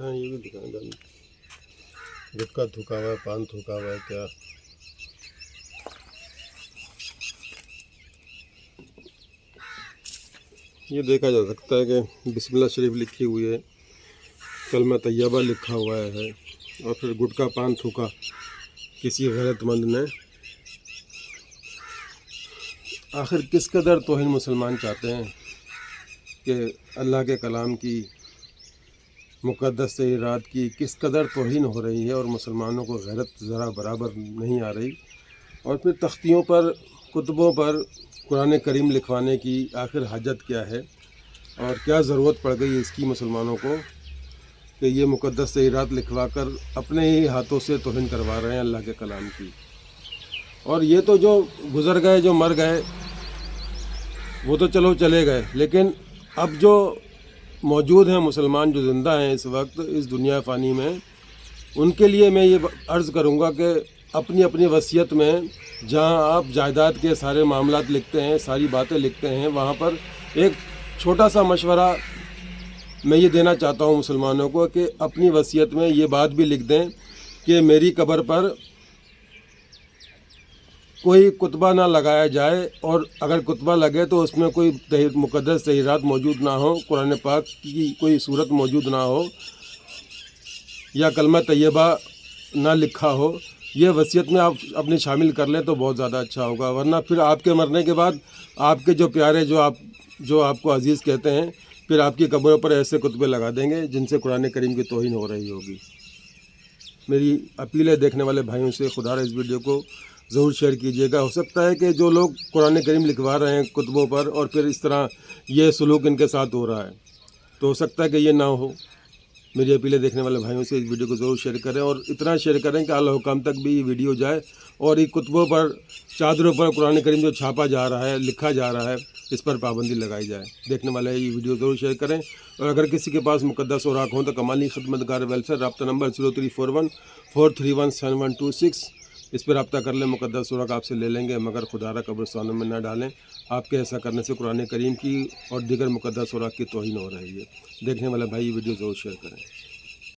ہاں یہ بھی دکھائیں گا، گٹکا تھوکا ہوا ہے، پان تھوکا ہوا ہے کیا؟ یہ دیکھا جا سکتا ہے کہ بسم اللہ شریف لکھی ہوئی ہے، کلمہ طیبہ لکھا ہوا ہے، اور پھر گٹکا پان تھوکا کسی غیرت مند نے۔ آخر کس قدر توہین مسلمان چاہتے ہیں کہ اللہ کے کلام کی، مقدس رات کی کس قدر توہین ہو رہی ہے، اور مسلمانوں کو غیرت ذرا برابر نہیں آ رہی، اور پھر تختیوں پر، کتبوں پر قرآن کریم لکھوانے کی آخر حاجت کیا ہے، اور کیا ضرورت پڑ گئی اس کی مسلمانوں کو کہ یہ مقدس تحریرات لکھوا کر اپنے ہی ہاتھوں سے توہین کروا رہے ہیں اللہ کے کلام کی۔ اور یہ تو جو گزر گئے، جو مر گئے، وہ تو چلو چلے گئے، لیکن اب جو موجود ہیں مسلمان، جو زندہ ہیں اس وقت اس دنیا فانی میں، ان کے لیے میں یہ عرض کروں گا کہ اپنی اپنی وصیت میں جہاں آپ جائیداد کے سارے معاملات لکھتے ہیں، ساری باتیں لکھتے ہیں، وہاں پر ایک چھوٹا سا مشورہ میں یہ دینا چاہتا ہوں مسلمانوں کو کہ اپنی وصیت میں یہ بات بھی لکھ دیں کہ میری قبر پر کوئی کتبہ نہ لگایا جائے، اور اگر کتبہ لگے تو اس میں کوئی مقدس تحریرات موجود نہ ہو، قرآن پاک کی کوئی صورت موجود نہ ہو، یا کلمہ طیبہ نہ لکھا ہو۔ یہ وصیت میں آپ اپنی شامل کر لیں تو بہت زیادہ اچھا ہوگا، ورنہ پھر آپ کے مرنے کے بعد آپ کے جو پیارے، جو آپ کو عزیز کہتے ہیں، پھر آپ کی قبروں پر ایسے کتبے لگا دیں گے جن سے قرآن کریم کی توہین ہو رہی ہوگی۔ میری اپیل ہے دیکھنے والے بھائیوں سے، خدا را اس ویڈیو کو ضرور شیئر کیجیے گا۔ ہو سکتا ہے کہ جو لوگ قرآن کریم لکھوا رہے ہیں کتبوں پر، اور پھر اس طرح یہ سلوک ان کے ساتھ ہو رہا ہے، تو ہو سکتا ہے کہ یہ نہ ہو۔ میری اپیل ہے دیکھنے والے بھائیوں سے، اس ویڈیو کو ضرور شیئر کریں، اور اتنا شیئر کریں کہ اعلیٰ حکام تک بھی یہ ویڈیو جائے، اور یہ کتبوں پر، چادروں پر قرآن کریم جو چھاپا جا رہا ہے، لکھا جا رہا ہے، اس پر پابندی لگائی جائے۔ دیکھنے والے یہ ویڈیو ضرور شیئر کریں، اور اگر کسی کے پاس مقدس اوراق ہوں تو کمالی خدمتگار ویلفیئر، رابطہ نمبر 0341 431 7126، اس پہ رابطہ کر لیں۔ مقدس اوراق آپ سے لے لیں گے، مگر خدا را قبرستانوں میں نہ ڈالیں۔ آپ کے ایسا کرنے سے قرآن کریم کی اور دیگر مقدس اوراق کی توہین ہو رہی ہے۔ دیکھنے والے بھائی یہ ویڈیو ضرور شیئر کریں۔